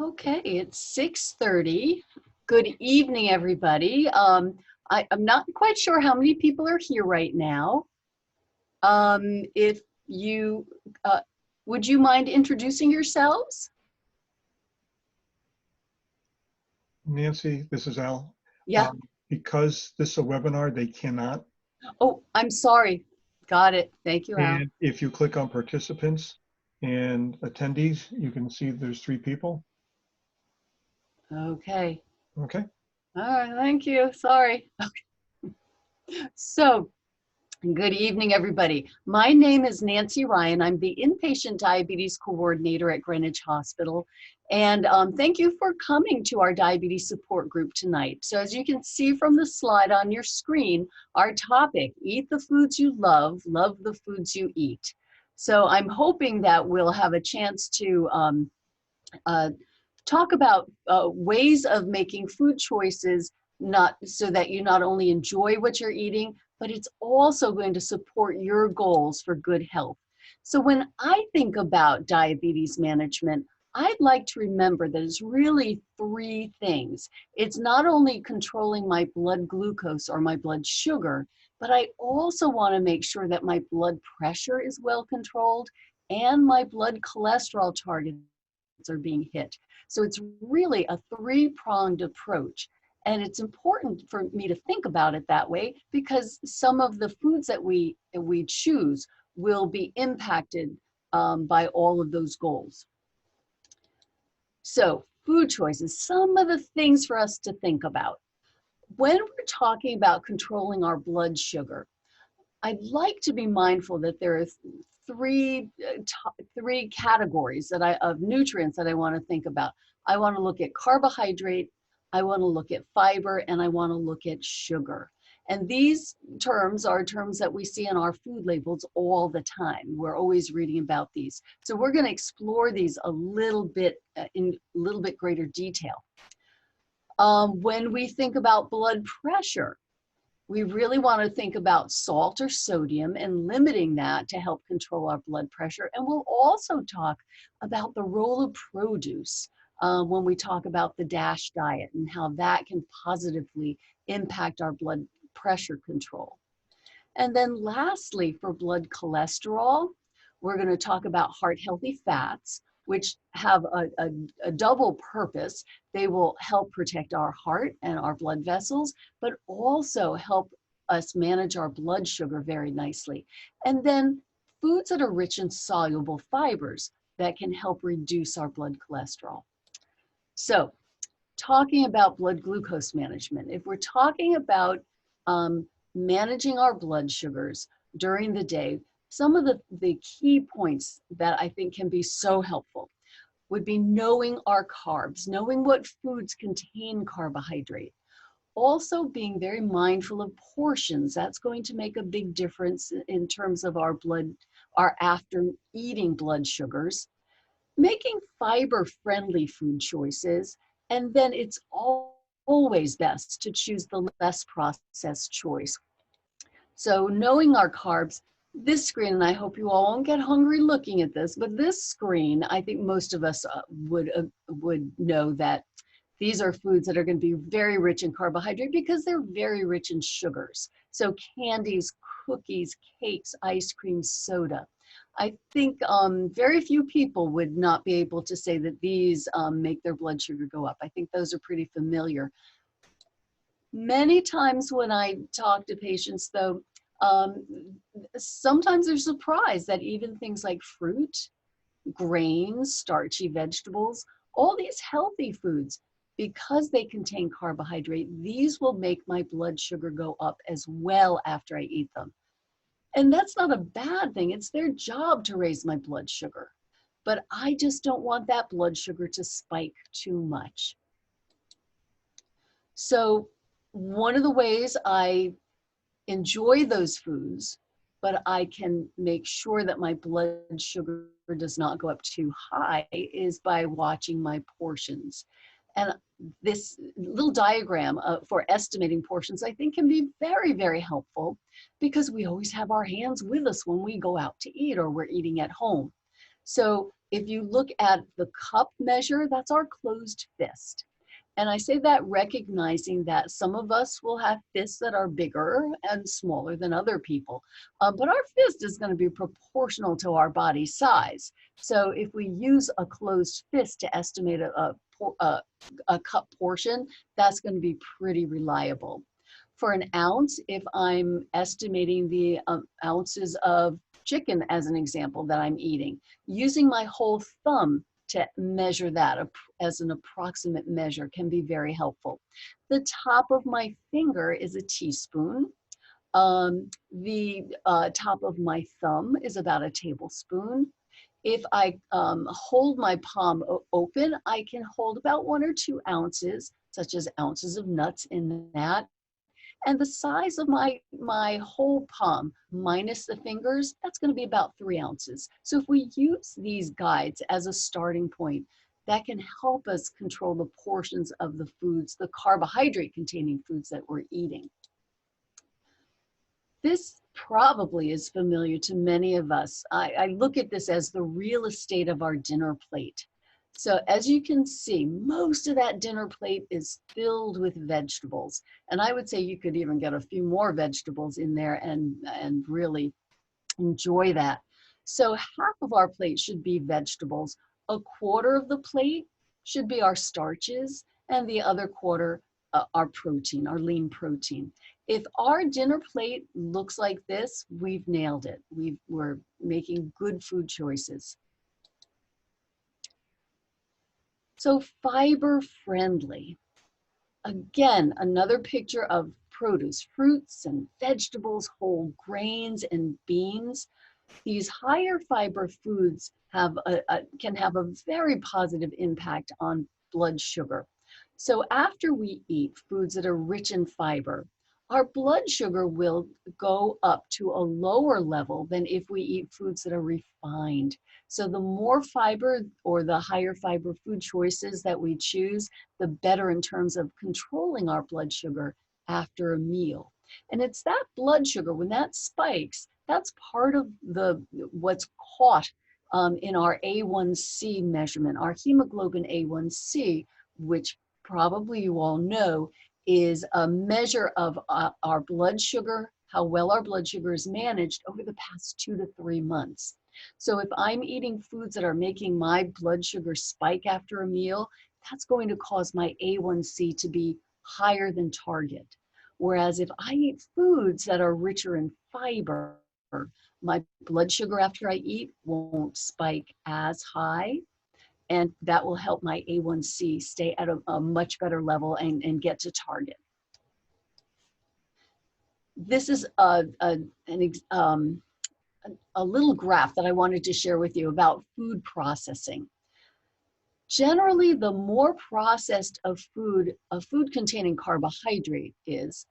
Okay, it's 6:30. Good evening, everybody. I'm not quite sure how many people are here right now. If you, uh, would you mind introducing yourselves? Nancy, this is Al. Yeah. Because this is a webinar, they cannot. Oh, I'm sorry. Got it. Thank you, Al. And if you click on participants and attendees, you can see there's 3 people. Okay. Okay. All right. Thank you. Sorry. So, good evening, everybody. My name is Nancy Ryan. I'm the inpatient diabetes coordinator at Greenwich Hospital. And thank you for coming to our diabetes support group tonight. So as you can see from the slide on your screen, our topic, eat the foods you love the foods you eat. So I'm hoping that we'll have a chance to talk about ways of making food choices not so that you not only enjoy what you're eating, but it's also going to support your goals for good health. So when I think about diabetes management, I'd like to remember that it's really 3 things. It's not only controlling my blood glucose or my blood sugar, but I also want to make sure that my blood pressure is well controlled and my blood cholesterol targets are being hit. So it's really a 3-pronged approach. And it's important for me to think about it that way because some of the foods that we choose will be impacted by all of those goals. So food choices, some of the things for us to think about. When we're talking about controlling our blood sugar, I'd like to be mindful that there are 3 categories of nutrients that I want to think about. I want to look at carbohydrate, I want to look at fiber, and I want to look at sugar. And these terms are terms that we see in our food labels all the time. We're always reading about these. So we're going to explore these a little bit in a little bit greater detail. When we think about blood pressure, we really want to think about salt or sodium and limiting that to help control our blood pressure. And we'll also talk about the role of produce when we talk about the DASH diet and how that can positively impact our blood pressure control. And then lastly, for blood cholesterol, we're going to talk about heart-healthy fats, which have a double purpose. They will help protect our heart and our blood vessels, but also help us manage our blood sugar very nicely. And then foods that are rich in soluble fibers that can help reduce our blood cholesterol. So talking about blood glucose management, if we're talking about managing our blood sugars during the day, some of the key points that I think can be so helpful would be knowing our carbs, knowing what foods contain carbohydrate. Also being very mindful of portions. That's going to make a big difference in terms of our after eating blood sugars. Making fiber-friendly food choices, and then it's always best to choose the less processed choice. So knowing our carbs, this screen, and I hope you all won't get hungry looking at this, but this screen, I think most of us would know that these are foods that are going to be very rich in carbohydrate because they're very rich in sugars. So candies, cookies, cakes, ice cream, soda. I think very few people would not be able to say that these make their blood sugar go up. I think those are pretty familiar. Many times when I talk to patients, though, sometimes they're surprised that even things like fruit, grains, starchy vegetables, all these healthy foods, because they contain carbohydrate, these will make my blood sugar go up as well after I eat them. And that's not a bad thing. It's their job to raise my blood sugar. But I just don't want that blood sugar to spike too much. So one of the ways I enjoy those foods, but I can make sure that my blood sugar does not go up too high, is by watching my portions. And this little diagram for estimating portions, I think, can be very, very helpful because we always have our hands with us when we go out to eat or we're eating at home. So If you look at the cup measure, that's our closed fist. And I say that recognizing that some of us will have fists that are bigger and smaller than other people, but our fist is going to be proportional to our body size. So if we use a closed fist to estimate a cup portion, that's going to be pretty reliable. For an ounce, if I'm estimating the ounces of chicken as an example that I'm eating, using my whole thumb to measure that as an approximate measure can be very helpful. The top of my finger is a teaspoon. The top of my thumb is about a tablespoon. If I hold my palm open, I can hold about 1 or 2 ounces, such as ounces of nuts in that. And the size of my whole palm minus the fingers, that's going to be about 3 ounces. So if we use these guides as a starting point, that can help us control the portions of the foods, the carbohydrate containing foods that we're eating. This probably is familiar to many of us. I look at this as the real estate of our dinner plate. So as you can see, most of that dinner plate is filled with vegetables. And I would say you could even get a few more vegetables in there and really enjoy that. So half of our plate should be vegetables. A quarter of the plate should be our starches, and the other quarter our protein, our lean protein. If our dinner plate looks like this, we've nailed it. We're making good food choices. So fiber friendly. Again, another picture of produce, fruits and vegetables, whole grains and beans. These higher fiber foods can have a very positive impact on blood sugar. So after we eat foods that are rich in fiber, our blood sugar will go up to a lower level than if we eat foods that are refined. So the more fiber or the higher fiber food choices that we choose, the better in terms of controlling our blood sugar after a meal. And it's that blood sugar, when that spikes, that's part of what's caught in our A1C measurement, our hemoglobin A1C, which probably you all know is a measure of our blood sugar, how well our blood sugar is managed over the past 2 to 3 months. So if I'm eating foods that are making my blood sugar spike after a meal, that's going to cause my A1C to be higher than target. Whereas if I eat foods that are richer in fiber, my blood sugar after I eat won't spike as high, and that will help my A1C stay at a much better level and get to target. This is a little graph that I wanted to share with you about food processing. Generally, the more processed a food containing carbohydrate is,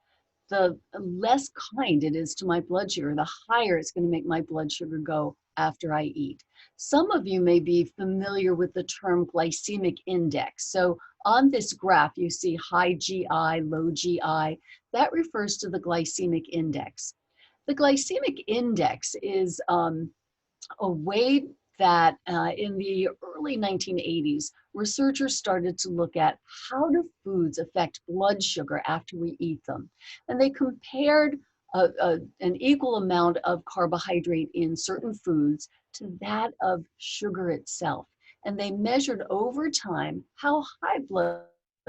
the less kind it is to my blood sugar, the higher it's going to make my blood sugar go after I eat. Some of you may be familiar with the term glycemic index. So on this graph, you see high GI, low GI. That refers to the glycemic index. The glycemic index is a way that in the early 1980s, researchers started to look at how do foods affect blood sugar after we eat them. And they compared an equal amount of carbohydrate in certain foods to that of sugar itself. And they measured over time how high blood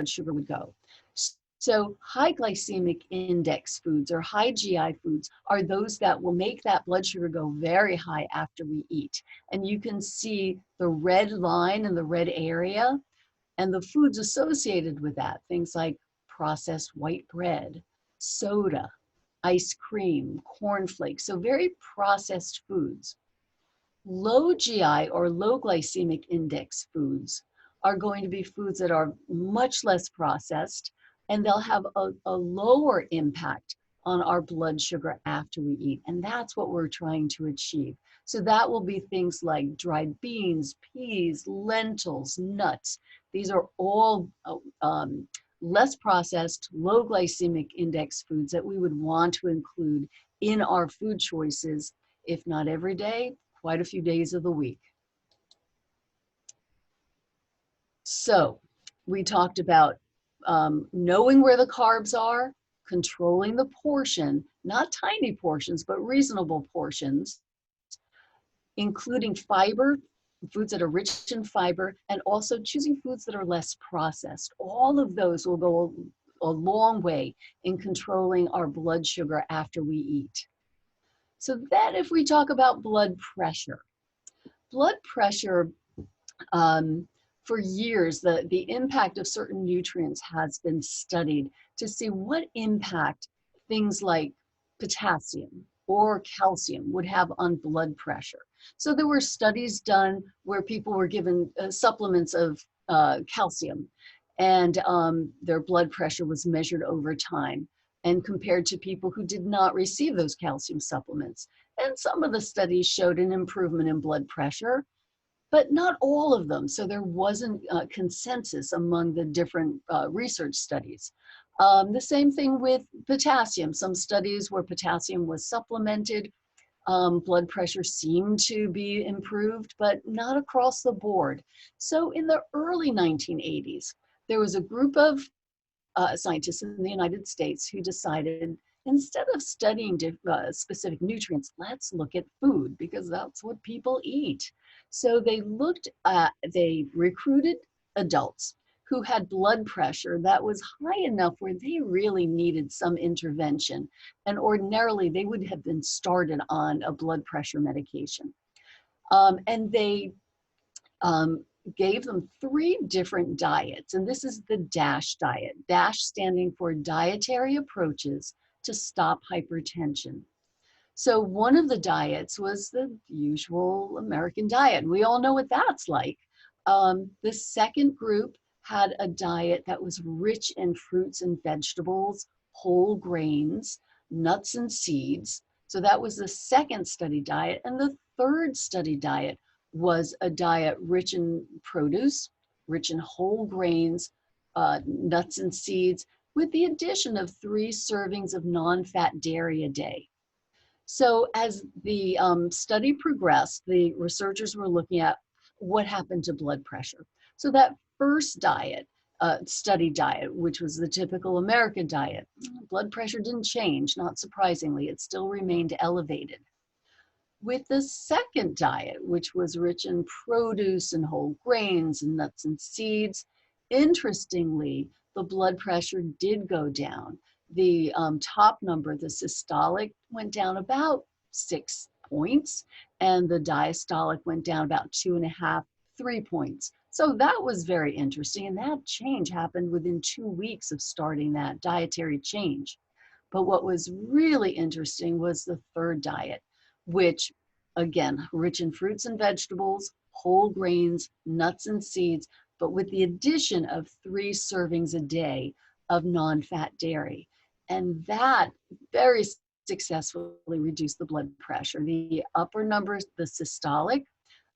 sugar would go. So high glycemic index foods or high GI foods are those that will make that blood sugar go very high after we eat. And you can see the red line in the red area and the foods associated with that, things like processed white bread, soda, ice cream, cornflakes, so very processed foods. Low GI or low glycemic index foods are going to be foods that are much less processed, and they'll have a lower impact on our blood sugar after we eat. And that's what we're trying to achieve. So that will be things like dried beans, peas, lentils, nuts. These are all less processed, low glycemic index foods that we would want to include in our food choices, if not every day, quite a few days of the week. So we talked about knowing where the carbs are, controlling the portion, not tiny portions, but reasonable portions, including fiber, foods that are rich in fiber, and also choosing foods that are less processed. All of those will go a long way in controlling our blood sugar after we eat. So then if we talk about blood pressure, for years, the impact of certain nutrients has been studied to see what impact things like potassium or calcium would have on blood pressure. So there were studies done where people were given supplements of calcium, and their blood pressure was measured over time and compared to people who did not receive those calcium supplements. And some of the studies showed an improvement in blood pressure, but not all of them. So there wasn't consensus among the different research studies. The same thing with potassium. Some studies where potassium was supplemented, blood pressure seemed to be improved, but not across the board. So in the early 1980s, there was a group of scientists in the United States who decided, instead of studying specific nutrients, let's look at food because that's what people eat. So they recruited adults who had blood pressure that was high enough where they really needed some intervention. And ordinarily, they would have been started on a blood pressure medication. And they gave them 3 different diets, and this is the DASH diet. DASH standing for Dietary Approaches to Stop Hypertension. So one of the diets was the usual American diet. We all know what that's like. The second group had a diet that was rich in fruits and vegetables, whole grains, nuts and seeds. So that was the second study diet. And the third study diet was a diet rich in produce, rich in whole grains, nuts and seeds, with the addition of 3 servings of non-fat dairy a day. So as the study progressed, the researchers were looking at what happened to blood pressure. So that first study diet, which was the typical American diet, blood pressure didn't change, not surprisingly, it still remained elevated. With the second diet, which was rich in produce and whole grains and nuts and seeds, interestingly, the blood pressure did go down. The top number, the systolic, went down about 6 points, and the diastolic went down about 2.5, 3 points. So that was very interesting, and that change happened within 2 weeks of starting that dietary change. But what was really interesting was the third diet, which, again, rich in fruits and vegetables, whole grains, nuts and seeds, but with the addition of 3 servings a day of non-fat dairy. And that very successfully reduced the blood pressure. The upper numbers, the systolic,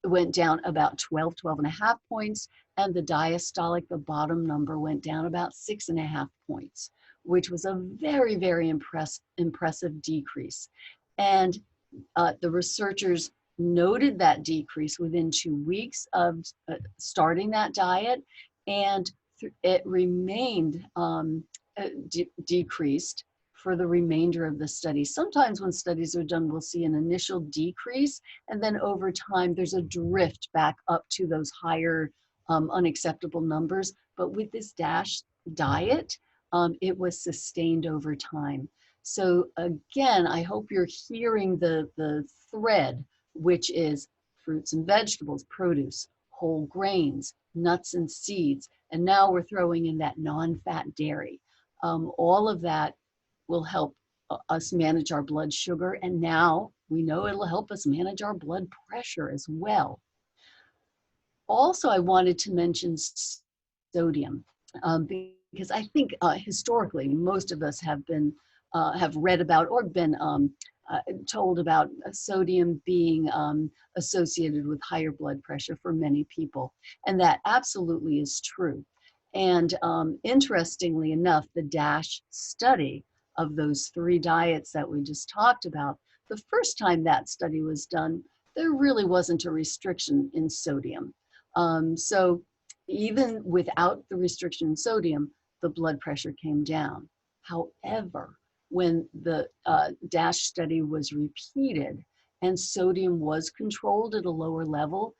went down about 12, 12.5 points, and the diastolic, the bottom number, went down about 6.5 points, which was a very, very impressive decrease. And the researchers noted that decrease within 2 weeks of starting that diet, and it remained decreased for the remainder of the study. Sometimes when studies are done, we'll see an initial decrease, and then over time, there's a drift back up to those higher unacceptable numbers. But with this DASH diet, it was sustained over time. So again, I hope you're hearing the thread, which is fruits and vegetables, produce, whole grains, nuts and seeds, and now we're throwing in that non-fat dairy. All of that will help us manage our blood sugar, and now we know it'll help us manage our blood pressure as well. Also, I wanted to mention sodium, because I think historically most of us have read about or been told about sodium being associated with higher blood pressure for many people, and that absolutely is true. And interestingly enough, the DASH study of those 3 diets that we just talked about, the first time that study was done, there really wasn't a restriction in sodium. So even without the restriction in sodium, the blood pressure came down. However, when the DASH study was repeated and sodium was controlled at a lower level,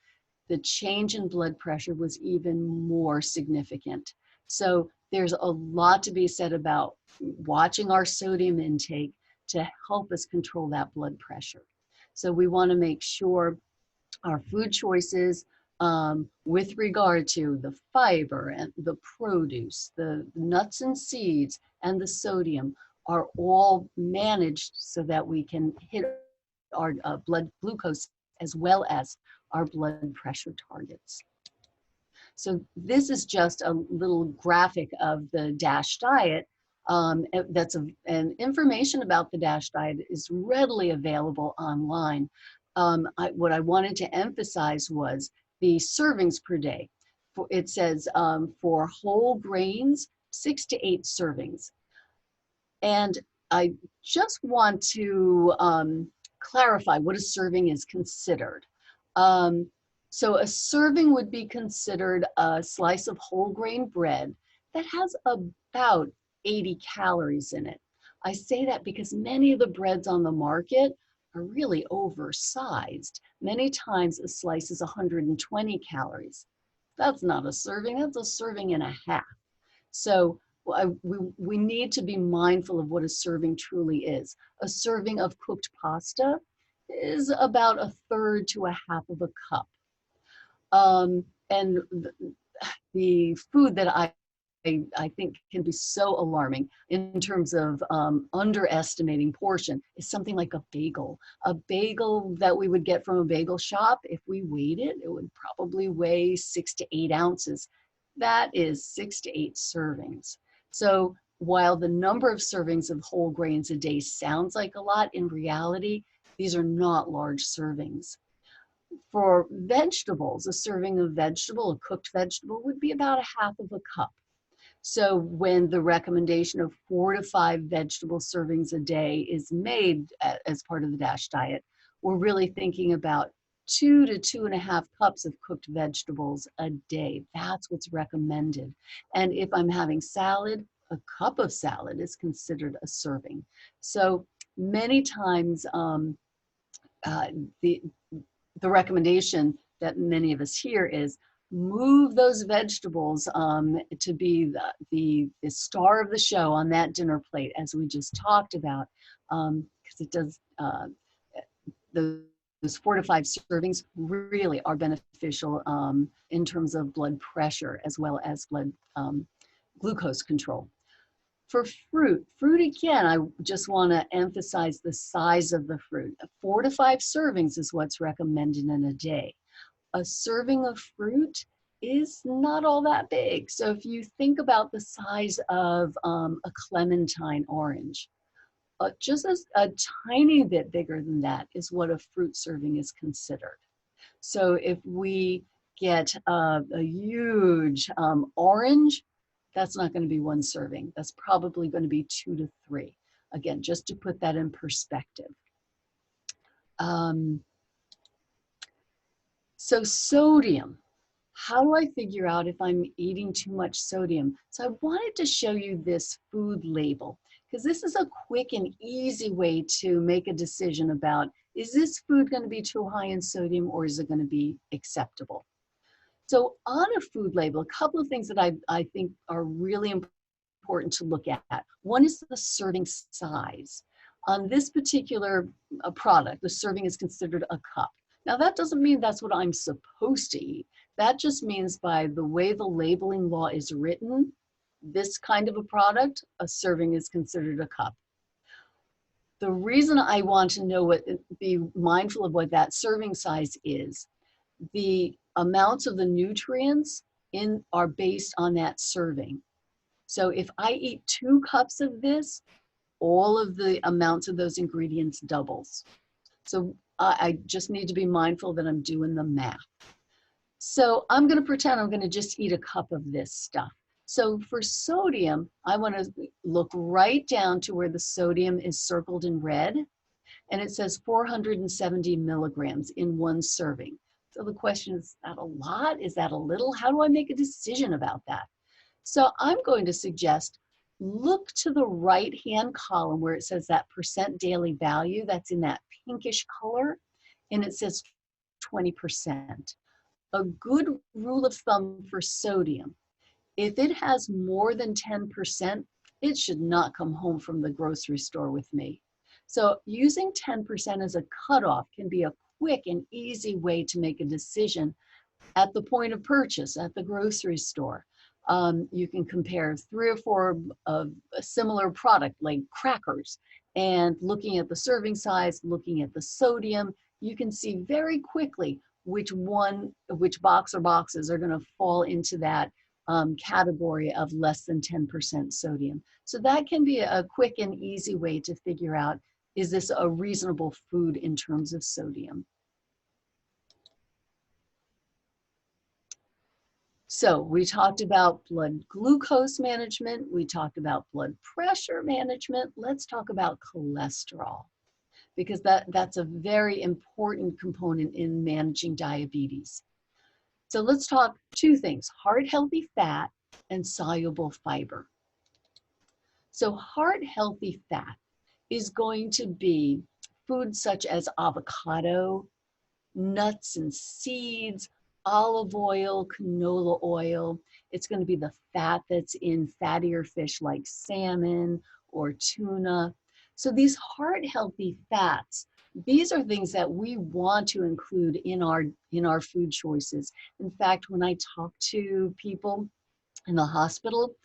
the change in blood pressure was even more significant. So there's a lot to be said about watching our sodium intake to help us control that blood pressure. So we want to make sure our food choices with regard to the fiber and the produce, the nuts and seeds, and the sodium are all managed so that we can hit our blood glucose as well as our blood pressure targets. So this is just a little graphic of the DASH diet. And information about the DASH diet is readily available online. What I wanted to emphasize was the servings per day. It says for whole grains, 6 to 8 servings. And I just want to clarify what a serving is considered. So a serving would be considered a slice of whole grain bread that has about 80 calories in it. I say that because many of the breads on the market are really oversized. Many times a slice is 120 calories. That's not a serving, that's a serving and a half. So we need to be mindful of what a serving truly is. A serving of cooked pasta is about 1/3 to 1/2 of a cup. And the food that I think can be so alarming in terms of underestimating portion is something like a bagel. A bagel that we would get from a bagel shop, if we weighed it, it would probably weigh 6 to 8 ounces. That is 6 to 8 servings. So while the number of servings of whole grains a day sounds like a lot, in reality, these are not large servings. For vegetables, a serving of vegetable, a cooked vegetable, would be about 1/2 of a cup. So when the recommendation of 4 to 5 vegetable servings a day is made as part of the DASH diet, we're really thinking about 2 to 2.5 cups of cooked vegetables a day. That's what's recommended. And if I'm having salad, a cup of salad is considered a serving. So many times the recommendation that many of us hear is move those vegetables to be the star of the show on that dinner plate, as we just talked about, because it does, those 4 to 5 servings really are beneficial in terms of blood pressure as well as blood glucose control. For fruit again, I just want to emphasize the size of the fruit. 4 to 5 servings is what's recommended in a day. A serving of fruit is not all that big. So if you think about the size of a clementine orange, just a tiny bit bigger than that is what a fruit serving is considered. So if we get a huge orange, that's not going to be 1 serving. That's probably going to be 2 to 3. Again, just to put that in perspective. So sodium. How do I figure out if I'm eating too much sodium? So I wanted to show you this food label, because this is a quick and easy way to make a decision about, is this food going to be too high in sodium or is it going to be acceptable? So on a food label, a couple of things that I think are really important to look at. One is the serving size. On this particular product, the serving is considered a cup. Now that doesn't mean that's what I'm supposed to eat. That just means by the way the labeling law is written, this kind of a product, a serving is considered a cup. The reason I want to know be mindful of what that serving size is, the amounts of the nutrients are based on that serving. So if I eat 2 cups of this, all of the amounts of those ingredients doubles. So I just need to be mindful that I'm doing the math. So I'm going to pretend I'm going to just eat a cup of this stuff. So for sodium, I want to look right down to where the sodium is circled in red, and it says 470 milligrams in 1 serving. So the question is that a lot? Is that a little? How do I make a decision about that? So I'm going to suggest look to the right-hand column where it says that percent daily value. That's in that pinkish color, and it says 20%. A good rule of thumb for sodium, if it has more than 10%, it should not come home from the grocery store with me. So using 10% as a cutoff can be a quick and easy way to make a decision at the point of purchase at the grocery store. You can compare 3 or 4 of a similar product like crackers, and looking at the serving size, looking at the sodium, you can see very quickly which box or boxes are going to fall into that category of less than 10% sodium. So that can be a quick and easy way to figure out, is this a reasonable food in terms of sodium? So we talked about blood glucose management. We talked about blood pressure management. Let's talk about cholesterol, because that's a very important component in managing diabetes. So let's talk 2 things, heart-healthy fat and soluble fiber. So heart-healthy fat is going to be foods such as avocado, nuts and seeds, olive oil, canola oil. It's going to be the fat that's in fattier fish like salmon or tuna. So these heart-healthy fats, these are things that we want to include in our food choices. In fact, when I talk to people in the hospital,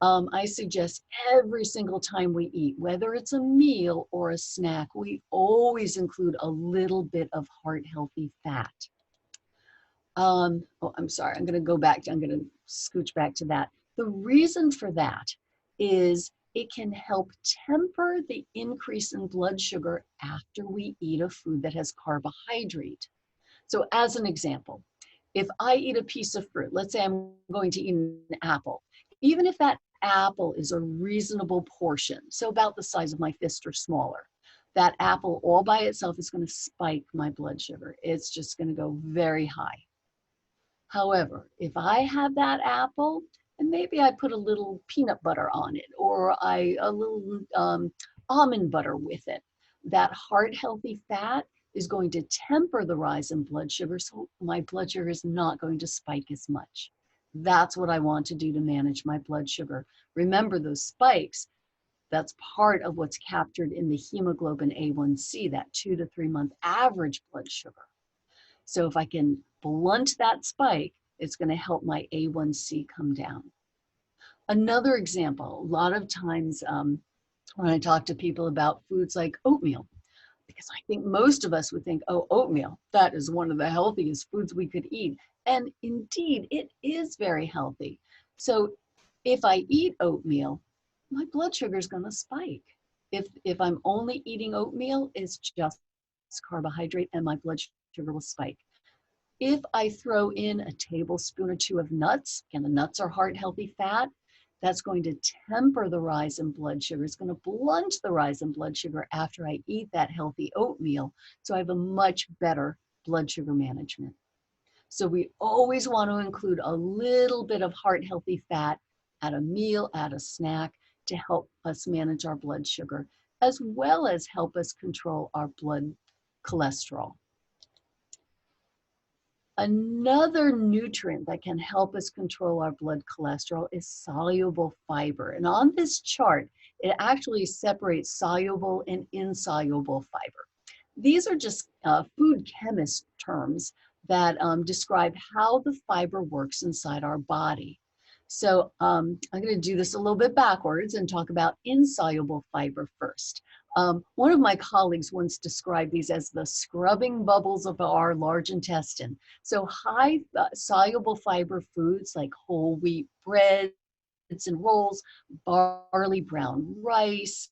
I suggest every single time we eat, whether it's a meal or a snack, we always include a little bit of heart-healthy fat. Oh, I'm sorry, I'm going to scooch back to that. The reason for that is it can help temper the increase in blood sugar after we eat a food that has carbohydrate. So as an example, if I eat a piece of fruit, let's say I'm going to eat an apple, even if that apple is a reasonable portion, so about the size of my fist or smaller, that apple all by itself is going to spike my blood sugar. It's just going to go very high. However, if I have that apple and maybe I put a little peanut butter on it, or a little almond butter with it, that heart-healthy fat is going to temper the rise in blood sugar, so my blood sugar is not going to spike as much. That's what I want to do to manage my blood sugar. Remember, those spikes, that's part of what's captured in the hemoglobin A1C, that 2 to 3 month average blood sugar. So if I can blunt that spike, it's going to help my A1C come down. Another example, a lot of times when I talk to people about foods like oatmeal, because I think most of us would think, oh, oatmeal, that is one of the healthiest foods we could eat. And indeed, it is very healthy. So if I eat oatmeal, my blood sugar is going to spike. If I'm only eating oatmeal, it's just carbohydrate and my blood sugar will spike. If I throw in a tablespoon or 2 of nuts, and the nuts are heart-healthy fat, that's going to temper the rise in blood sugar. It's going to blunt the rise in blood sugar after I eat that healthy oatmeal. So I have a much better blood sugar management. So we always want to include a little bit of heart-healthy fat at a meal, at a snack, to help us manage our blood sugar, as well as help us control our blood cholesterol. Another nutrient that can help us control our blood cholesterol is soluble fiber. And on this chart, it actually separates soluble and insoluble fiber. These are just food chemist terms that describe how the fiber works inside our body. So I'm going to do this a little bit backwards and talk about insoluble fiber first. One of my colleagues once described these as the scrubbing bubbles of our large intestine. So high soluble fiber foods like whole wheat breads and rolls, barley brown rice,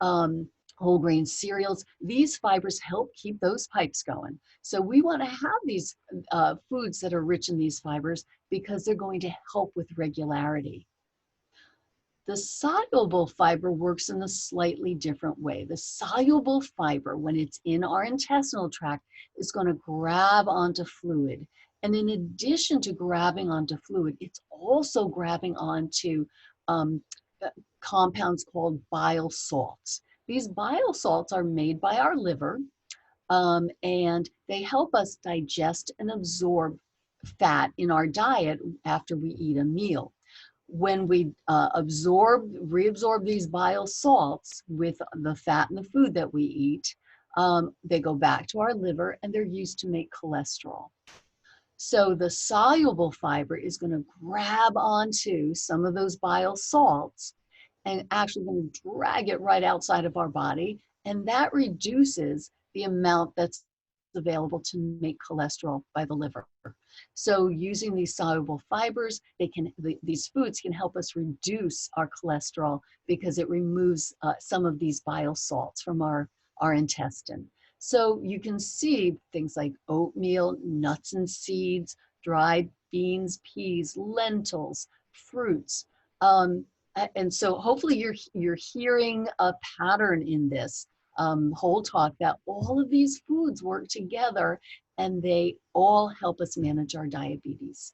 whole grain cereals, these fibers help keep those pipes going. So we want to have these foods that are rich in these fibers because they're going to help with regularity. The soluble fiber works in a slightly different way. The soluble fiber, when it's in our intestinal tract, is going to grab onto fluid. And in addition to grabbing onto fluid, it's also grabbing onto um, uh, compounds called bile salts. These bile salts are made by our liver, and they help us digest and absorb fat in our diet after we eat a meal. When we reabsorb these bile salts with the fat and the food that we eat, they go back to our liver and they're used to make cholesterol. So the soluble fiber is going to grab onto some of those bile salts and actually going to drag it right outside of our body. And that reduces the amount that's available to make cholesterol by the liver. So using these soluble fibers, these foods can help us reduce our cholesterol because it removes some of these bile salts from our intestine. So you can see things like oatmeal, nuts and seeds, dried beans, peas, lentils, fruits. And so hopefully you're hearing a pattern in this whole talk that all of these foods work together and they all help us manage our diabetes.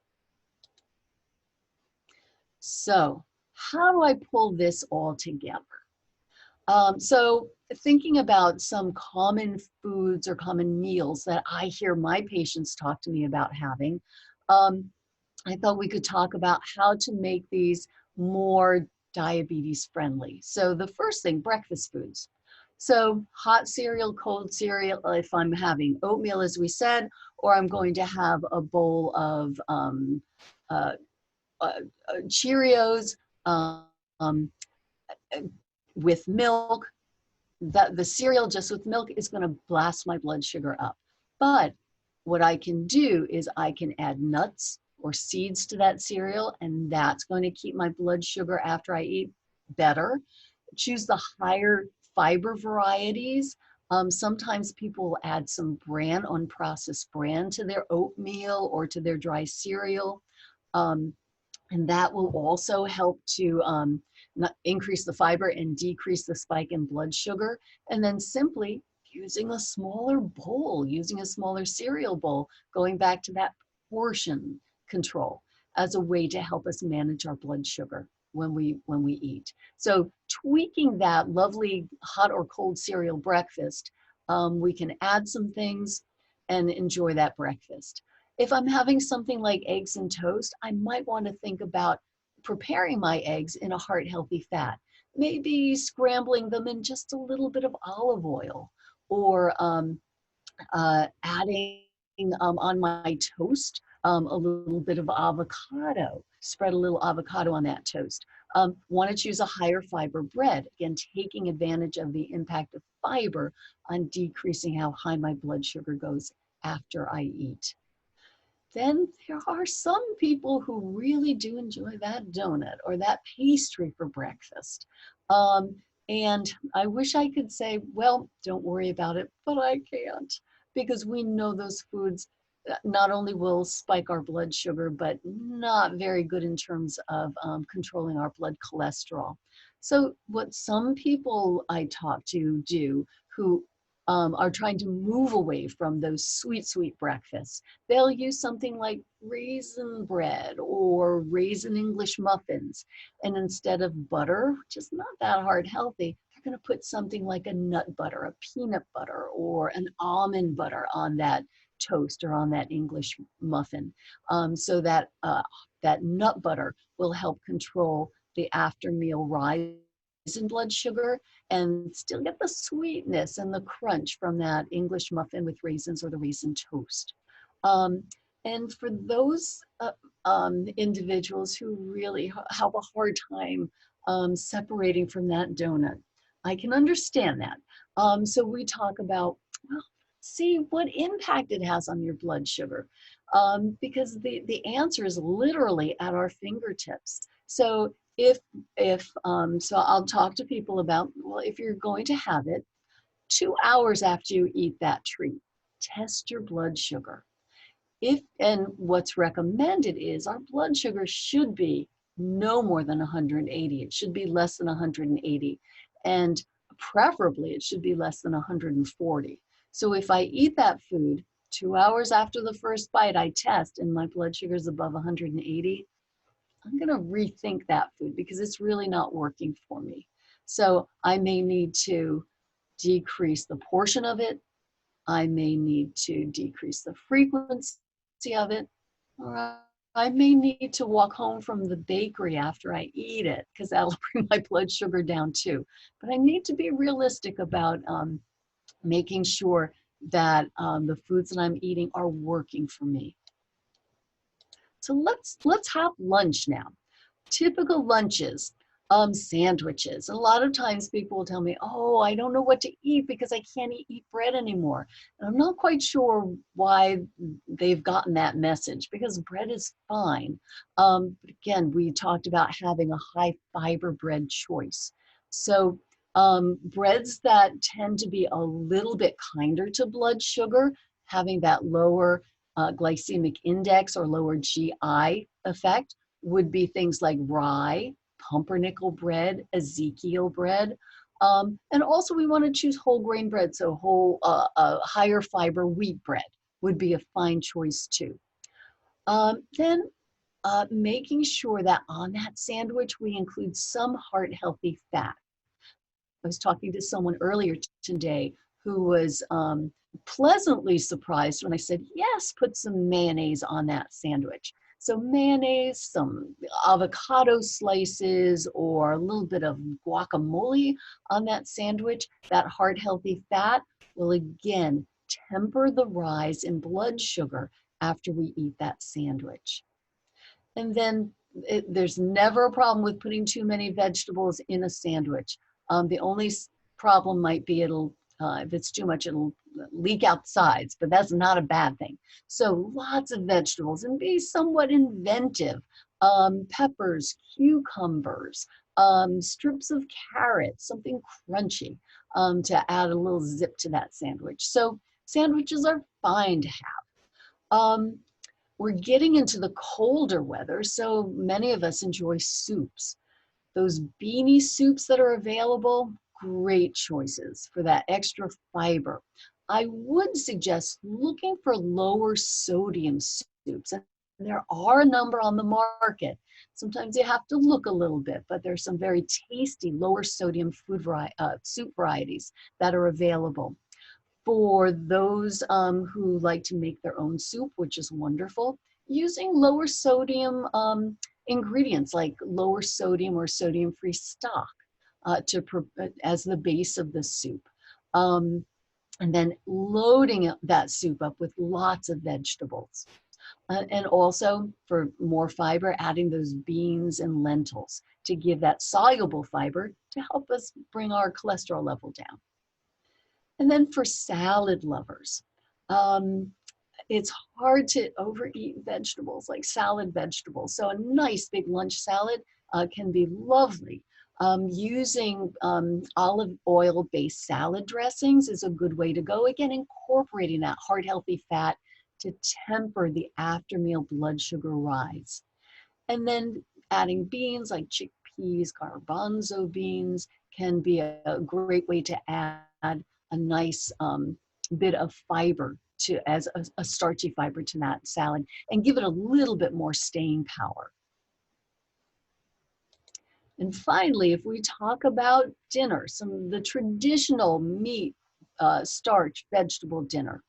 So how do I pull this all together? So thinking about some common foods or common meals that I hear my patients talk to me about having, I thought we could talk about how to make these more diabetes friendly. So the first thing, breakfast foods. So hot cereal, cold cereal, if I'm having oatmeal, as we said, or I'm going to have a bowl of uh, Cheerios um, with milk, the cereal just with milk is going to blast my blood sugar up. But what I can do is I can add nuts or seeds to that cereal, and that's going to keep my blood sugar after I eat better. Choose the higher fiber varieties. Sometimes people will add some unprocessed bran to their oatmeal or to their dry cereal. And that will also help to increase the fiber and decrease the spike in blood sugar. And then simply using a smaller bowl, using a smaller cereal bowl, going back to that portion control as a way to help us manage our blood sugar when we eat. So tweaking that lovely hot or cold cereal breakfast, we can add some things and enjoy that breakfast. If I'm having something like eggs and toast, I might want to think about preparing my eggs in a heart-healthy fat. Maybe scrambling them in just a little bit of olive oil, or adding on my toast a little bit of avocado. Spread a little avocado on that toast. Want to choose a higher fiber bread. Again, taking advantage of the impact of fiber on decreasing how high my blood sugar goes after I eat. Then there are some people who really do enjoy that donut or that pastry for breakfast. And I wish I could say, well, don't worry about it, but I can't, because we know those foods not only will spike our blood sugar, but not very good in terms of controlling our blood cholesterol. So what some people I talk to do who are trying to move away from those sweet breakfasts, they'll use something like raisin bread or raisin English muffins. And instead of butter, which is not that heart healthy, they're going to put something like a nut butter, a peanut butter, or an almond butter on that toast or on that English muffin. So that that nut butter will help control the after meal rise in blood sugar and still get the sweetness and the crunch from that English muffin with raisins or the raisin toast. And for those individuals who really have a hard time separating from that donut, I can understand that. So we talk about, well, see what impact it has on your blood sugar, because the answer is literally at our fingertips. So so I'll talk to people about, well, if you're going to have it, 2 hours after you eat that treat, test your blood sugar. And what's recommended is our blood sugar should be no more than 180. It should be less than 180. And preferably, it should be less than 140. So if I eat that food, 2 hours after the first bite, I test and my blood sugar is above 180, I'm going to rethink that food because it's really not working for me. So I may need to decrease the portion of it. I may need to decrease the frequency of it, or I may need to walk home from the bakery after I eat it because that'll bring my blood sugar down too. But I need to be realistic about making sure that the foods that I'm eating are working for me. So let's have lunch now. Typical lunches, sandwiches. A lot of times people will tell me, oh, I don't know what to eat because I can't eat bread anymore. And I'm not quite sure why they've gotten that message because bread is fine. But again, we talked about having a high fiber bread choice. So breads that tend to be a little bit kinder to blood sugar, having that lower glycemic index or lower GI effect, would be things like rye, pumpernickel bread, Ezekiel bread. And also we want to choose whole grain bread, so higher fiber wheat bread would be a fine choice too. Then making sure that on that sandwich we include some heart healthy fat. I was talking to someone earlier today who was pleasantly surprised when I said, yes, put some mayonnaise on that sandwich. So mayonnaise, some avocado slices, or a little bit of guacamole on that sandwich, that heart-healthy fat will again temper the rise in blood sugar after we eat that sandwich. And then there's never a problem with putting too many vegetables in a sandwich. The only problem might be if it's too much, it'll leak out the sides, but that's not a bad thing. So lots of vegetables and be somewhat inventive. Peppers, cucumbers, strips of carrots, something crunchy to add a little zip to that sandwich. So sandwiches are fine to have. We're getting into the colder weather, so many of us enjoy soups. Those beanie soups that are available, great choices for that extra fiber. I would suggest looking for lower sodium soups. And there are a number on the market. Sometimes you have to look a little bit, but there's some very tasty lower sodium soup varieties that are available. For those who like to make their own soup, which is wonderful, using lower sodium ingredients like lower sodium or sodium-free stock as the base of the soup. And then loading that soup up with lots of vegetables. And also for more fiber, adding those beans and lentils to give that soluble fiber to help us bring our cholesterol level down. And then for salad lovers, it's hard to overeat vegetables, like salad vegetables. So a nice big lunch salad can be lovely. Using olive oil-based salad dressings is a good way to go. Again, incorporating that heart-healthy fat to temper the after-meal blood sugar rise. And then adding beans like chickpeas, garbanzo beans can be a great way to add a nice bit of fiber as a starchy fiber to that salad and give it a little bit more staying power. And finally, if we talk about dinner, the traditional meat, starch, vegetable dinner,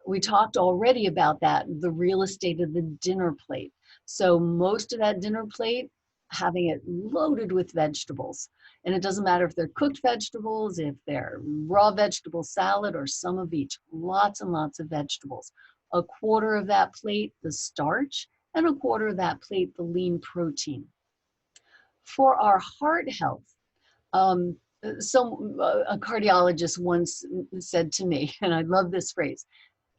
we talked already about that, the real estate of the dinner plate. So most of that dinner plate, having it loaded with vegetables. And it doesn't matter if they're cooked vegetables, if they're raw vegetable salad, or some of each, lots and lots of vegetables. A quarter of that plate, the starch, and a quarter of that plate, the lean protein. For our heart health, a cardiologist once said to me, and I love this phrase,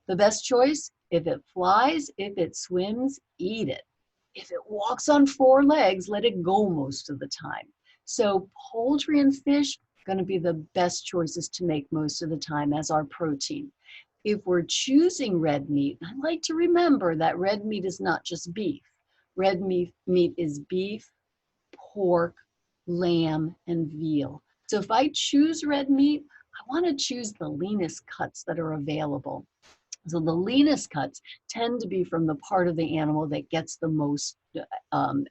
the best choice, if it flies, if it swims, eat it. If it walks on four legs, let it go most of the time. So poultry and fish going to be the best choices to make most of the time as our protein. If we're choosing red meat, I'd like to remember that red meat is not just beef. Red meat is beef, pork, lamb, and veal. So if I choose red meat, I want to choose the leanest cuts that are available. So the leanest cuts tend to be from the part of the animal that gets the most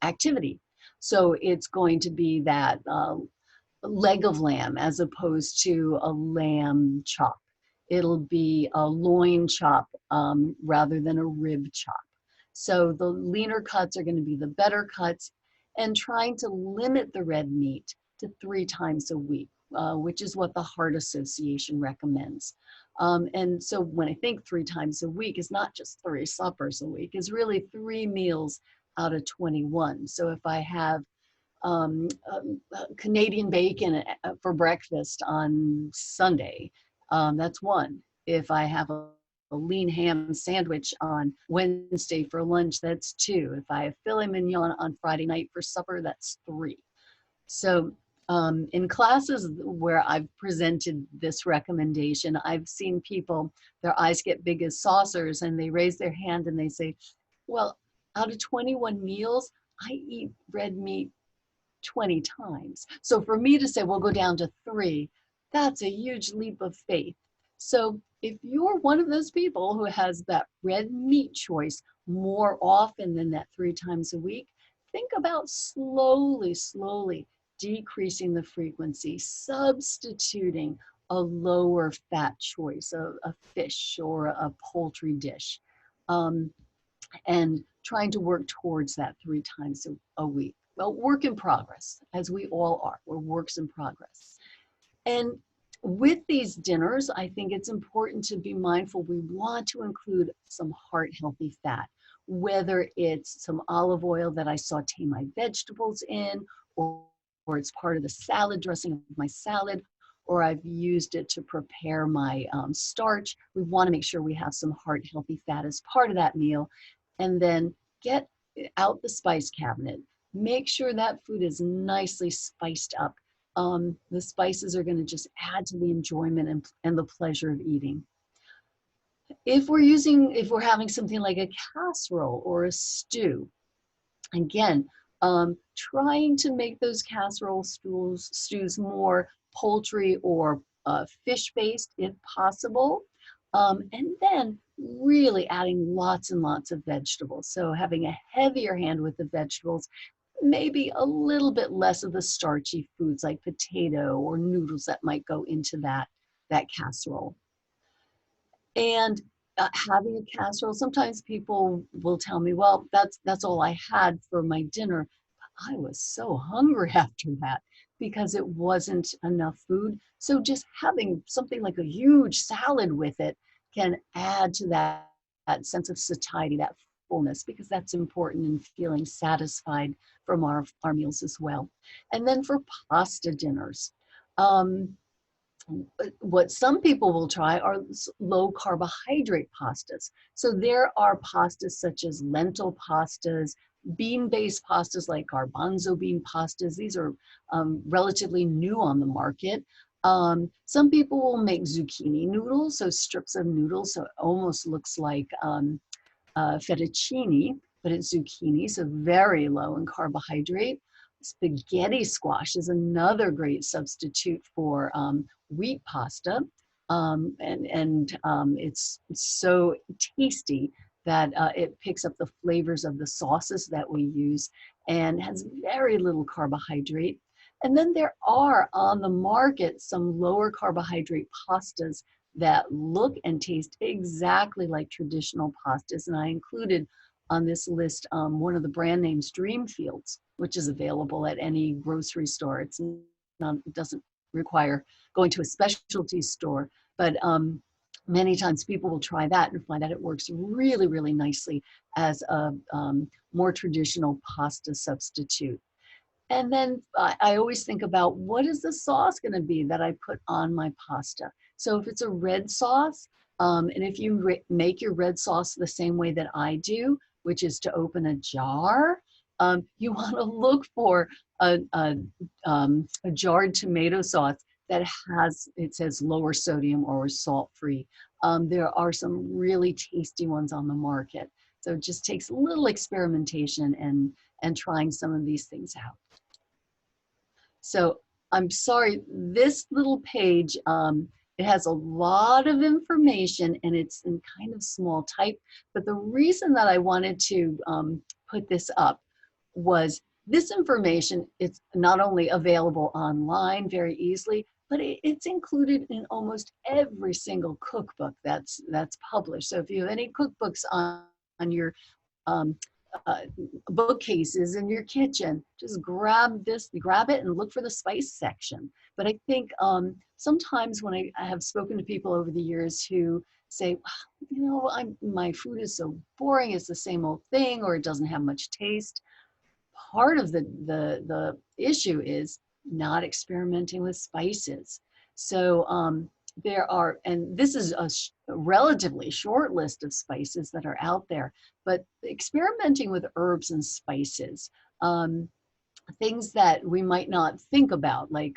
activity. So it's going to be that leg of lamb as opposed to a lamb chop. It'll be a loin chop rather than a rib chop. So the leaner cuts are going to be the better cuts, and trying to limit the red meat to 3 times a week, which is what the Heart Association recommends. And so when I think 3 times a week is not just 3 suppers a week, it's really 3 meals out of 21. So if I have Canadian bacon for breakfast on Sunday, that's 1. If I have a lean ham sandwich on Wednesday for lunch, that's 2. If I have filet mignon on Friday night for supper, that's 3. So in classes where I've presented this recommendation, I've seen people, their eyes get big as saucers, and they raise their hand and they say, well, out of 21 meals, I eat red meat 20 times. So for me to say, we'll go down to 3, that's a huge leap of faith. So if you're one of those people who has that red meat choice more often than that 3 times a week, think about slowly decreasing the frequency, substituting a lower fat choice, a fish or a poultry dish, and trying to work towards that 3 times a week. Well, work in progress, as we all are. We're works in progress. And with these dinners, I think it's important to be mindful. We want to include some heart healthy fat, whether it's some olive oil that I saute my vegetables in, or it's part of the salad dressing of my salad, or I've used it to prepare my starch. We want to make sure we have some heart healthy fat as part of that meal. And then get out the spice cabinet. Make sure that food is nicely spiced up. The spices are going to just add to the enjoyment and the pleasure of eating. If we're having something like a casserole or a stew, again, trying to make those casserole stews more poultry or fish-based if possible. And then really adding lots and lots of vegetables. So having a heavier hand with the vegetables, maybe a little bit less of the starchy foods like potato or noodles that might go into that casserole. And having a casserole, sometimes people will tell me, well, that's all I had for my dinner. I was so hungry after that because it wasn't enough food. So just having something like a huge salad with it can add to that sense of satiety, that fullness, because that's important in feeling satisfied from our meals as well. And then for pasta dinners, what some people will try are low carbohydrate pastas. So there are pastas such as lentil pastas, bean-based pastas like garbanzo bean pastas. These are relatively new on the market. Some people will make zucchini noodles, so strips of noodles, so it almost looks like fettuccine, but it's zucchini, so very low in carbohydrate. Spaghetti squash is another great substitute for wheat pasta, and it's so tasty that it picks up the flavors of the sauces that we use and has very little carbohydrate. And then there are on the market some lower carbohydrate pastas that look and taste exactly like traditional pastas. And I included on this list one of the brand names, Dreamfields, which is available at any grocery store. It doesn't require going to a specialty store, but many times people will try that and find that it works really, really nicely as a more traditional pasta substitute. And then I always think about, what is the sauce going to be that I put on my pasta? So if it's a red sauce, and if you make your red sauce the same way that I do, which is to open a jar, you want to look for a jarred tomato sauce that it says lower sodium or salt-free. There are some really tasty ones on the market. So it just takes a little experimentation and trying some of these things out. So I'm sorry, this little page, it has a lot of information and it's in kind of small type, but the reason that I wanted to put this up was this information, it's not only available online very easily, but it's included in almost every single cookbook that's published. So if you have any cookbooks on your um, uh, bookcases in your kitchen, just grab it and look for the spice section. But I think sometimes when I have spoken to people over the years who say, you know, my food is so boring, it's the same old thing, or it doesn't have much taste. Part of the issue is not experimenting with spices. So there are, and this is a relatively short list of spices that are out there, but experimenting with herbs and spices, things that we might not think about, like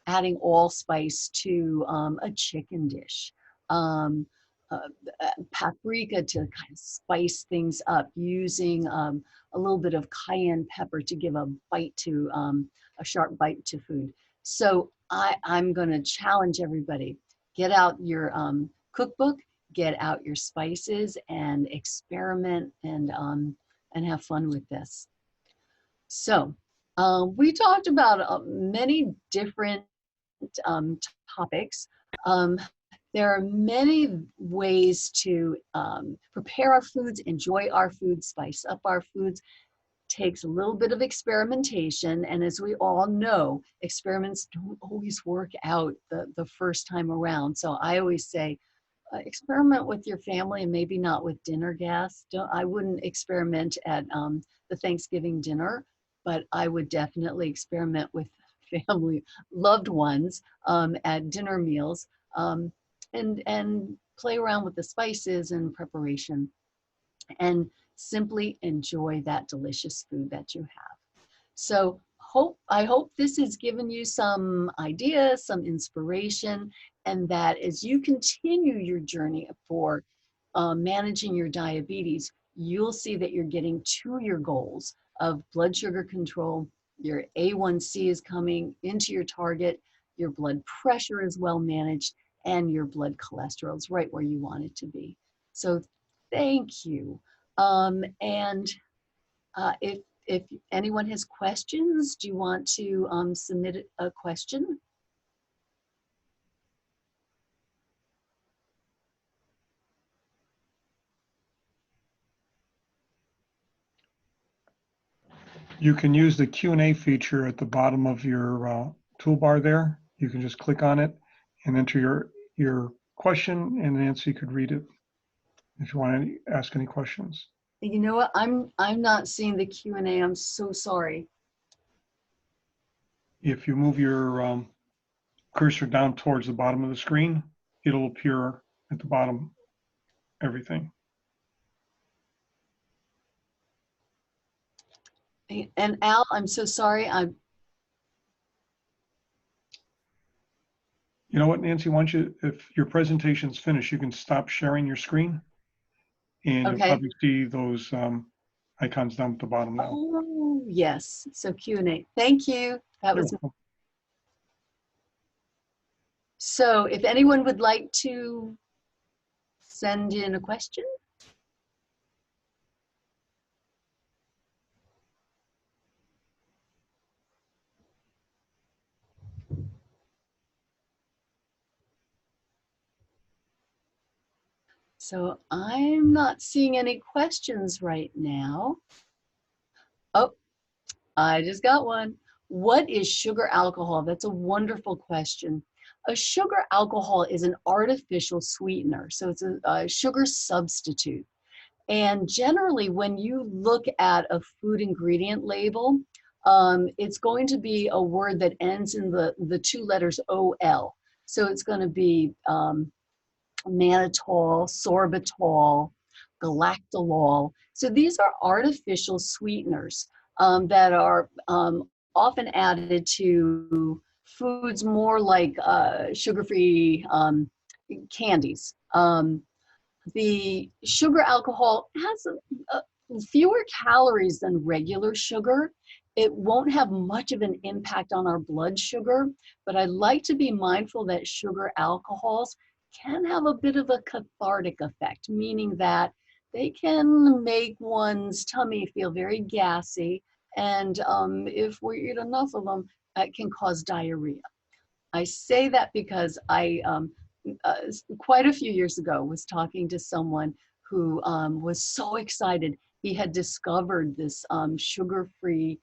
adding allspice to a chicken dish, um, uh, paprika to kind of spice things up, using a little bit of cayenne pepper to give a bite to a sharp bite to food. So I'm going to challenge everybody: get out your cookbook, get out your spices, and experiment and have fun with this. So we talked about many different um, topics. Um, there are many ways to prepare our foods, enjoy our foods, spice up our foods. Takes a little bit of experimentation, and as we all know, experiments don't always work out the first time around. So I always say, experiment with your family and maybe not with dinner guests. I wouldn't experiment at the Thanksgiving dinner, but I would definitely experiment with family, loved ones at dinner meals, and play around with the spices and preparation, and simply enjoy that delicious food that you have. So I hope this has given you some ideas, some inspiration, and that as you continue your journey for managing your diabetes, you'll see that you're getting to your goals of blood sugar control, your A1C is coming into your target, your blood pressure is well managed, and your blood cholesterol is right where you want it to be. So thank you. And if anyone has questions, do you want to submit a question? You can use the Q&A feature at the bottom of your toolbar there. You can just click on it and enter your question, and Nancy could read it if you want to ask any questions. You know what? I'm not seeing the Q&A. I'm so sorry. If you move your cursor down towards the bottom of the screen, it'll appear at the bottom, everything. And Al, I'm so sorry. You know what, Nancy, why don't you, if your presentation's finished, you can stop sharing your screen, and you'll Okay. probably see those icons down at the bottom now. Oh, yes. So Q&A. Thank you. That You're was welcome. so. If anyone would like to send in a question. So I'm not seeing any questions right now. Oh, I just got one. What is sugar alcohol? That's a wonderful question. A sugar alcohol is an artificial sweetener, so it's a sugar substitute. And generally, when you look at a food ingredient label, it's going to be a word that ends in the two letters OL. So it's going to be mannitol, sorbitol, galactolol. So these are artificial sweeteners that are often added to foods more like sugar-free candies. The sugar alcohol has fewer calories than regular sugar, It won't have much of an impact on our blood sugar, but I like to be mindful that sugar alcohols can have a bit of a cathartic effect, meaning that they can make one's tummy feel very gassy, and if we eat enough of them, it can cause diarrhea. I say that because I, uh, quite a few years ago, was talking to someone who was so excited. He had discovered this sugar-free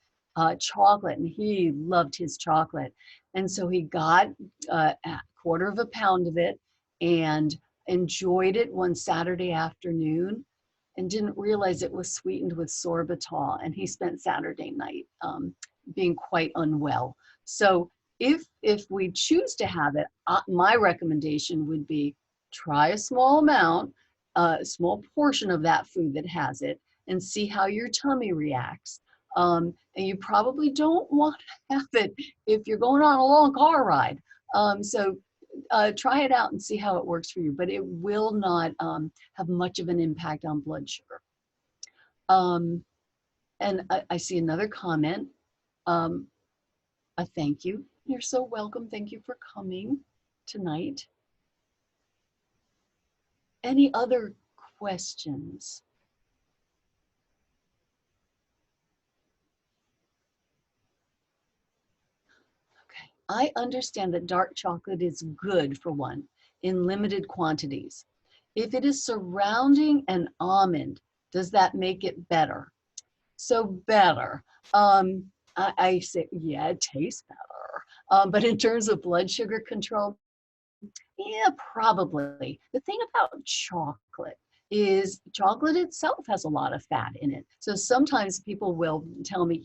chocolate, and he loved his chocolate. And so he got a quarter of a pound of it and enjoyed it one Saturday afternoon and didn't realize it was sweetened with sorbitol. And he spent Saturday night being quite unwell. So if we choose to have it, my recommendation would be try a small amount, a small portion of that food that has it, and see how your tummy reacts. And you probably don't want to have it if you're going on a long car ride. So try it out and see how it works for you, but it will not have much of an impact on blood sugar. And I see another comment. A thank you. You're so welcome. Thank you for coming tonight. Any other questions? Okay. I understand that dark chocolate is good for one in limited quantities. If it is surrounding an almond, does that make it better? So better. I say, yeah, it tastes better. But in terms of blood sugar control, yeah, probably. The thing about chocolate is chocolate itself has a lot of fat in it. So sometimes people will tell me,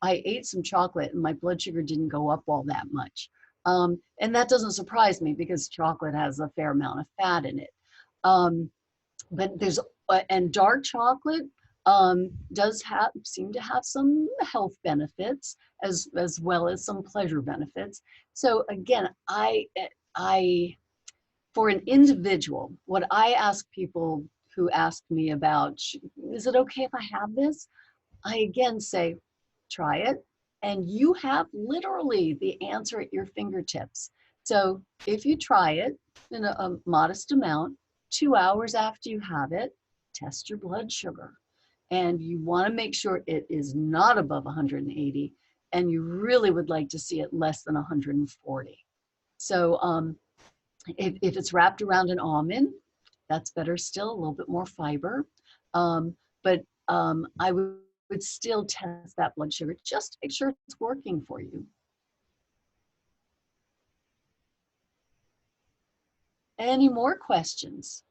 I ate some chocolate and my blood sugar didn't go up all that much. And that doesn't surprise me because chocolate has a fair amount of fat in it. But and dark chocolate does seem to have some health benefits as well as some pleasure benefits. So again, for an individual, what I ask people who ask me about, is it okay if I have this? I again say, try it. And you have literally the answer at your fingertips. So if you try it in a modest amount, 2 hours after you have it, test your blood sugar. And you want to make sure it is not above 180, and you really would like to see it less than 140. So if it's wrapped around an almond, that's better still, a little bit more fiber. But I would still test that blood sugar just to make sure it's working for you. Any more questions?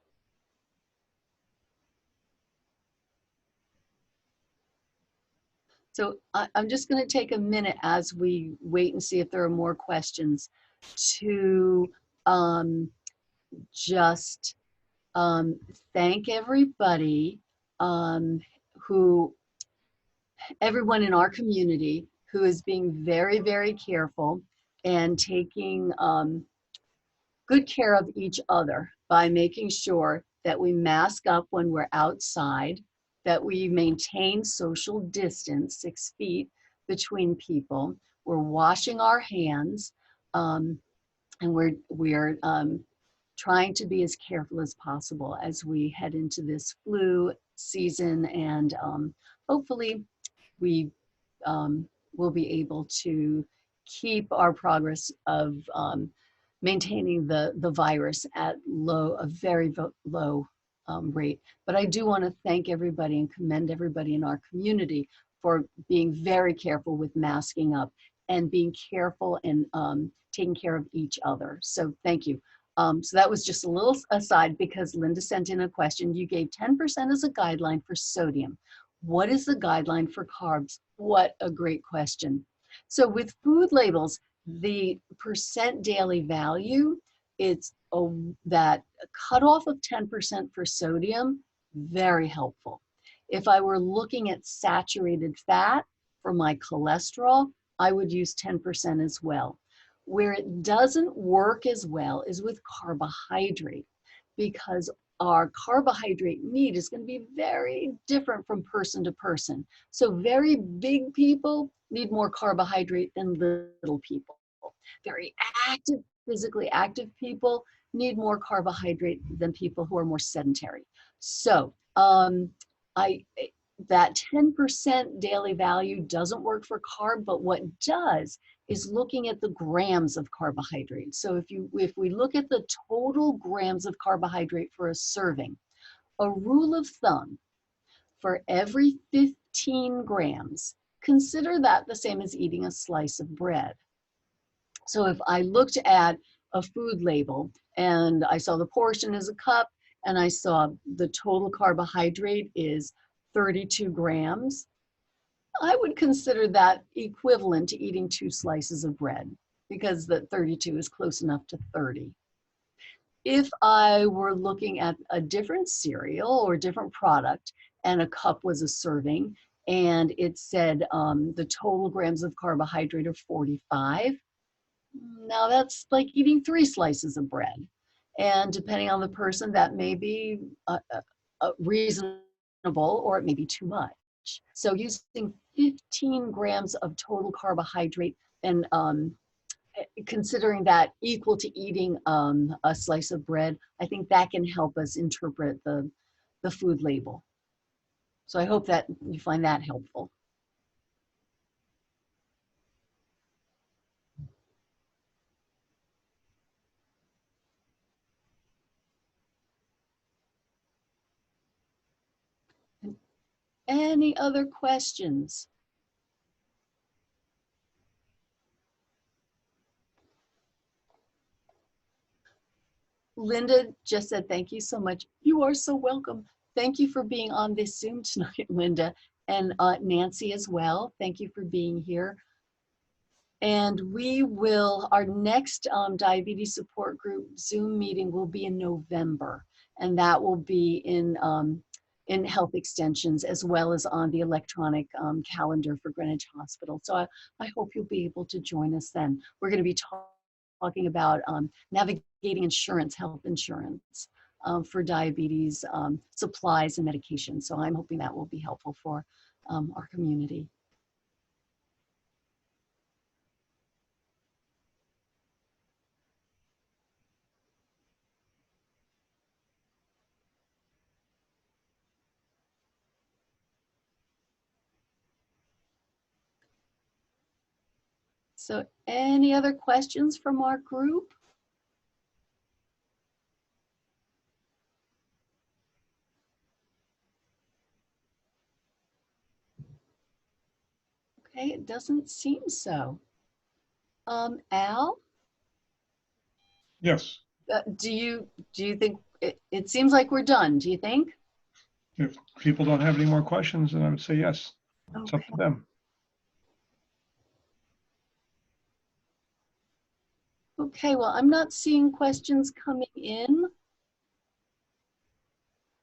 So I'm just going to take a minute as we wait and see if there are more questions to just thank everybody everyone in our community who is being very, very careful and taking good care of each other by making sure that we mask up when we're outside, that we maintain social distance, 6 feet between people. We're washing our hands, and we're trying to be as careful as possible as we head into this flu season, and hopefully we will be able to keep our progress of maintaining the virus at a very low rate. But I do want to thank everybody and commend everybody in our community for being very careful with masking up and being careful and taking care of each other. So thank you. So that was just a little aside because Linda sent in a question. You gave 10% as a guideline for sodium. What is the guideline for carbs? What a great question. So with food labels, the percent daily value, it's that cutoff of 10% for sodium, very helpful. If I were looking at saturated fat for my cholesterol, I would use 10% as well. Where it doesn't work as well is with carbohydrate, because our carbohydrate need is going to be very different from person to person. So very big people need more carbohydrate than little people. Very active, physically active people need more carbohydrate than people who are more sedentary. So I that 10% daily value doesn't work for carb, but what does is looking at the grams of carbohydrate. So if we look at the total grams of carbohydrate for a serving, a rule of thumb, for every 15 grams, consider that the same as eating a slice of bread. So if I looked at a food label and I saw the portion as a cup and I saw the total carbohydrate is 32 grams, I would consider that equivalent to eating 2 slices of bread because the 32 is close enough to 30. If I were looking at a different cereal or different product and a cup was a serving and it said the total grams of carbohydrate are 45, now that's like eating 3 slices of bread. And depending on the person, that may be reasonable or it may be too much. So using 15 grams of total carbohydrate and considering that equal to eating a slice of bread, I think that can help us interpret the food label. So I hope that you find that helpful. Any other questions? Linda just said, thank you so much. You are so welcome. Thank you for being on this Zoom tonight, Linda. And Nancy as well. Thank you for being here. And we will, our next diabetes support group Zoom meeting will be in November. And that will be in Health Extensions as well as on the electronic calendar for Greenwich Hospital. So I hope you'll be able to join us then. We're going to be talking about navigating insurance, health insurance for diabetes supplies and medications. So I'm hoping that will be helpful for our community. So any other questions from our group? Okay, it doesn't seem so. Al, Yes. do you think it seems like we're done? Do you think? If people don't have any more questions, then I would say yes. It's up Okay. to them. Okay, well, I'm not seeing questions coming in.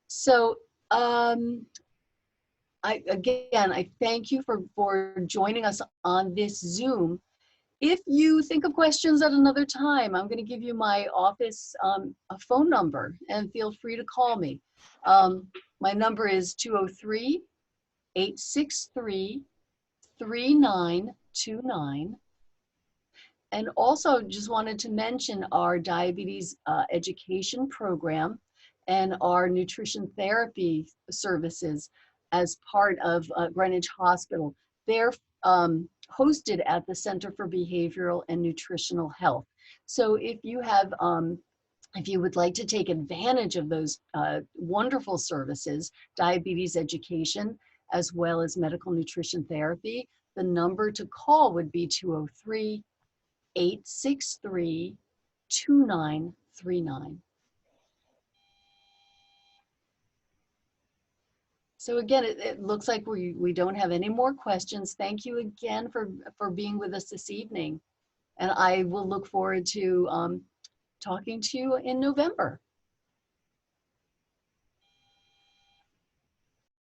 So I thank you for joining us on this Zoom. If you think of questions at another time, I'm going to give you my office a phone number and feel free to call me. My number is 203-863-3929. And also just wanted to mention our diabetes education program and our nutrition therapy services as part of Greenwich Hospital. They're hosted at the Center for Behavioral and Nutritional Health. So if you have, if you would like to take advantage of those wonderful services, diabetes education, as well as medical nutrition therapy, the number to call would be 203-863-2939. So again, it looks like we don't have any more questions. Thank you again for being with us this evening. And I will look forward to talking to you in November.